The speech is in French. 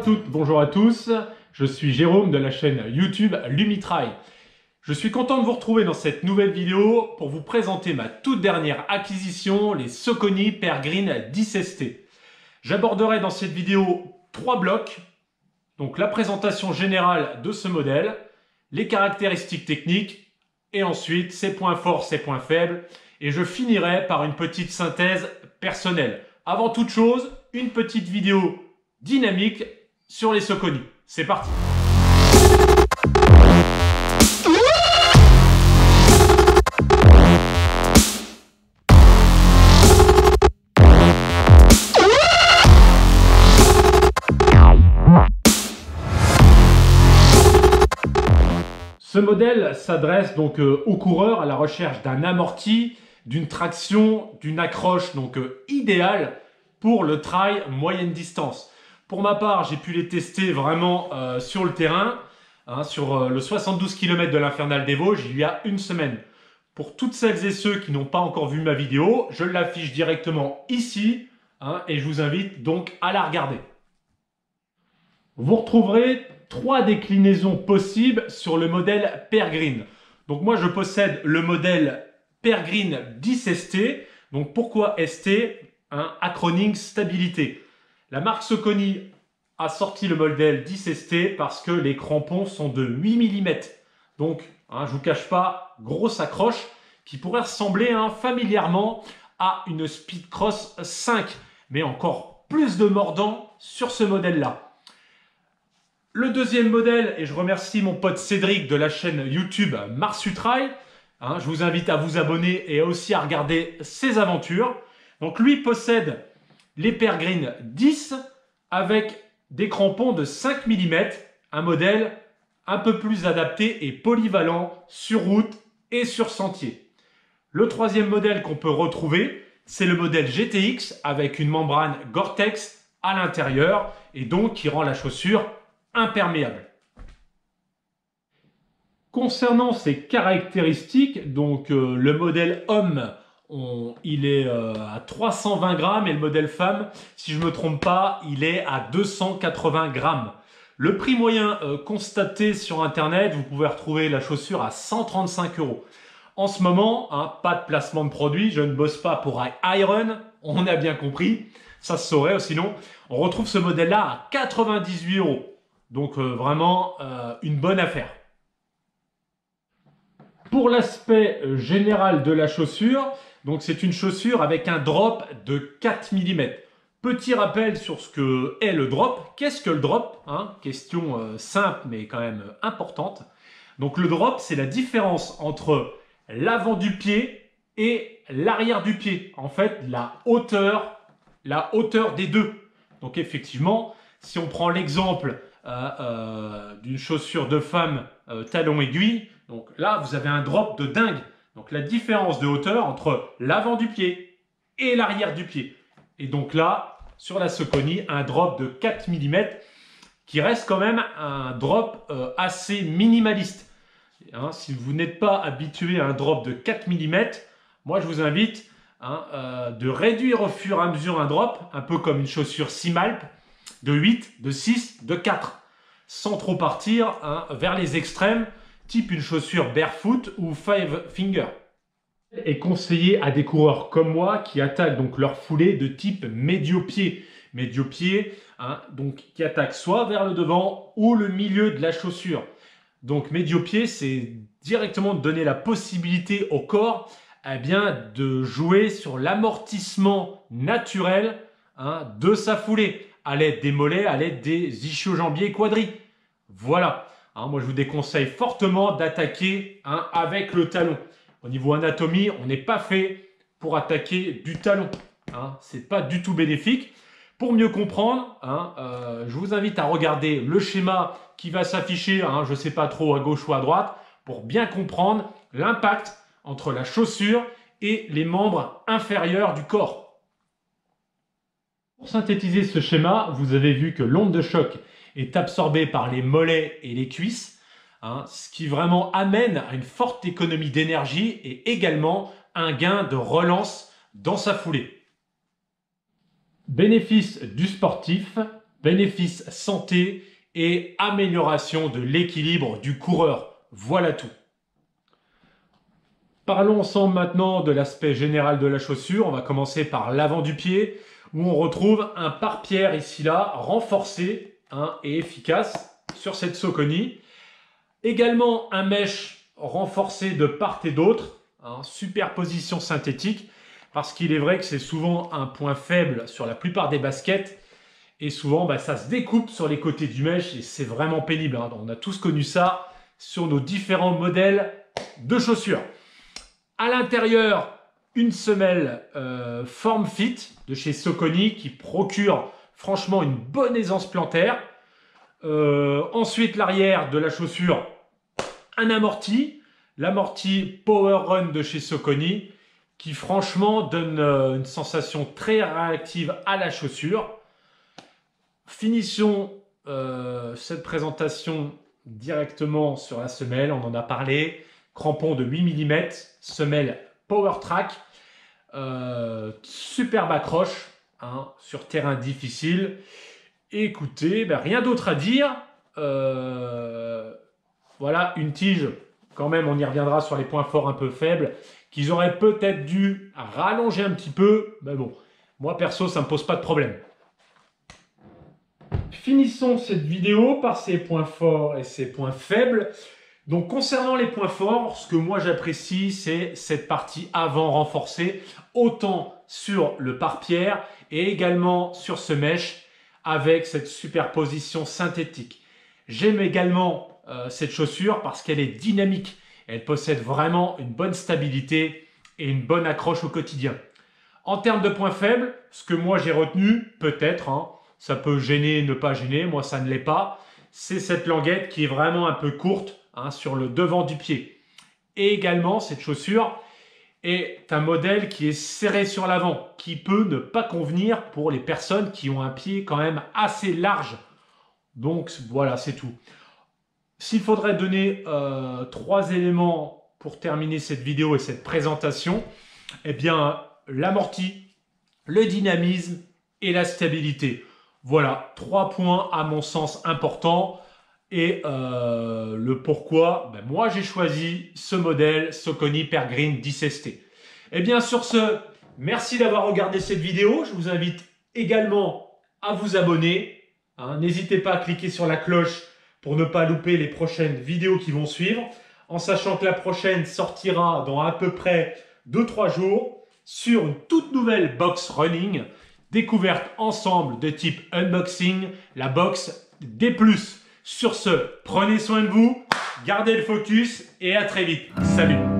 toutes, bonjour à tous, je suis Jérôme de la chaîne YouTube Lumitrail. Je suis content de vous retrouver dans cette nouvelle vidéo pour vous présenter ma toute dernière acquisition, les Socony Peregrine 10ST. J'aborderai dans cette vidéo 3 blocs, donc la présentation générale de ce modèle, les caractéristiques techniques et ensuite ses points forts, ses points faibles et je finirai par une petite synthèse personnelle. Avant toute chose, une petite vidéo dynamique sur les Socony. C'est parti! Ce modèle s'adresse donc aux coureurs à la recherche d'un amorti, d'une traction, d'une accroche donc idéale pour le trail moyenne distance. Pour ma part, j'ai pu les tester vraiment sur le terrain, sur le 72 km de l'Infernal des Vosges, il y a une semaine. Pour toutes celles et ceux qui n'ont pas encore vu ma vidéo, je l'affiche directement ici et je vous invite donc à la regarder. Vous retrouverez 3 déclinaisons possibles sur le modèle Peregrine. Donc moi, je possède le modèle Peregrine 10ST. Donc pourquoi ST? Acronyme stabilité. La marque Socony a sorti le modèle 10ST parce que les crampons sont de 8 mm. Donc, je ne vous cache pas, grosse accroche qui pourrait ressembler familièrement à une Speedcross 5. Mais encore plus de mordant sur ce modèle-là. Le deuxième modèle, et je remercie mon pote Cédric de la chaîne YouTube Marsutrail. Je vous invite à vous abonner et aussi à regarder ses aventures. Donc lui possède les Peregrine 10 avec des crampons de 5 mm, un modèle un peu plus adapté et polyvalent sur route et sur sentier. Le troisième modèle qu'on peut retrouver, c'est le modèle GTX avec une membrane Gore-Tex à l'intérieur et donc qui rend la chaussure imperméable. Concernant ses caractéristiques, donc le modèle homme, il est à 320 grammes et le modèle femme, si je ne me trompe pas, il est à 280 grammes. Le prix moyen constaté sur internet, vous pouvez retrouver la chaussure à 135 €. En ce moment, pas de placement de produit, je ne bosse pas pour Iron, on a bien compris, ça se saurait, sinon on retrouve ce modèle-là à 98 €. Donc vraiment une bonne affaire. Pour l'aspect général de la chaussure, donc c'est une chaussure avec un drop de 4 mm. Petit rappel sur ce que est le drop. Qu'est-ce que le drop? Question simple mais quand même importante. Donc le drop, c'est la différence entre l'avant du pied et l'arrière du pied. En fait, la hauteur des deux. Donc effectivement, si on prend l'exemple d'une chaussure de femme talon aiguille, donc là vous avez un drop de dingue. Donc la différence de hauteur entre l'avant du pied et l'arrière du pied. Et donc là, sur la Socony, un drop de 4 mm qui reste quand même un drop assez minimaliste. Si vous n'êtes pas habitué à un drop de 4 mm, moi je vous invite de réduire au fur et à mesure un drop, un peu comme une chaussure Simalp, de 8, de 6, de 4, sans trop partir vers les extrêmes, type une chaussure barefoot ou five finger. Est conseillé à des coureurs comme moi qui attaquent donc leur foulée de type médio-pied. Médio-pied, donc qui attaque soit vers le devant ou le milieu de la chaussure. Donc médio-pied, c'est directement de donner la possibilité au corps de jouer sur l'amortissement naturel de sa foulée, à l'aide des mollets, à l'aide des ischio-jambiers quadris. Voilà. Moi, je vous déconseille fortement d'attaquer avec le talon. Au niveau anatomie, on n'est pas fait pour attaquer du talon. Ce n'est pas du tout bénéfique. Pour mieux comprendre, je vous invite à regarder le schéma qui va s'afficher, je ne sais pas trop à gauche ou à droite, pour bien comprendre l'impact entre la chaussure et les membres inférieurs du corps. Pour synthétiser ce schéma, vous avez vu que l'onde de choc est absorbée par les mollets et les cuisses, ce qui vraiment amène à une forte économie d'énergie et également un gain de relance dans sa foulée. Bénéfice du sportif, bénéfices santé et amélioration de l'équilibre du coureur. Voilà tout. Parlons ensemble maintenant de l'aspect général de la chaussure. On va commencer par l'avant du pied, où on retrouve un pare-pierre ici là, renforcé et efficace sur cette Saucony. Également un mesh renforcé de part et d'autre, superposition synthétique, parce qu'il est vrai que c'est souvent un point faible sur la plupart des baskets. Et souvent, ça se découpe sur les côtés du mesh et c'est vraiment pénible. On a tous connu ça sur nos différents modèles de chaussures. À l'intérieur, une semelle Form Fit de chez Saucony qui procure franchement une bonne aisance plantaire. Ensuite, l'arrière de la chaussure, un amorti. L'amorti Power Run de chez Saucony qui franchement donne une sensation très réactive à la chaussure. Finissons cette présentation directement sur la semelle. On en a parlé. Crampon de 8 mm, semelle Power Track. Superbe accroche sur terrain difficile. Écoutez, rien d'autre à dire. Voilà, une tige, quand même, on y reviendra sur les points forts un peu faibles, qu'ils auraient peut-être dû rallonger un petit peu. Mais bon, moi perso, ça ne me pose pas de problème. Finissons cette vidéo par ses points forts et ses points faibles. Donc concernant les points forts, ce que moi j'apprécie, c'est cette partie avant renforcée, autant sur le pare-pierre et également sur ce mesh avec cette superposition synthétique. J'aime également cette chaussure parce qu'elle est dynamique. Elle possède vraiment une bonne stabilité et une bonne accroche au quotidien. En termes de points faibles, ce que moi j'ai retenu, peut-être, ça peut gêner, ne pas gêner, moi ça ne l'est pas, c'est cette languette qui est vraiment un peu courte sur le devant du pied. Et également, cette chaussure est un modèle qui est serré sur l'avant, qui peut ne pas convenir pour les personnes qui ont un pied quand même assez large. Donc voilà, c'est tout. S'il faudrait donner 3 éléments pour terminer cette vidéo et cette présentation, eh bien l'amorti, le dynamisme et la stabilité. Voilà, 3 points à mon sens importants. Et le pourquoi, moi j'ai choisi ce modèle Saucony Peregrine 10 ST. Et bien sur ce, merci d'avoir regardé cette vidéo. Je vous invite également à vous abonner. N'hésitez pas à cliquer sur la cloche pour ne pas louper les prochaines vidéos qui vont suivre. En sachant que la prochaine sortira dans à peu près 2-3 jours sur une toute nouvelle box running. Découverte ensemble de type unboxing, la box D+. Sur ce, prenez soin de vous, gardez le focus et à très vite. Salut!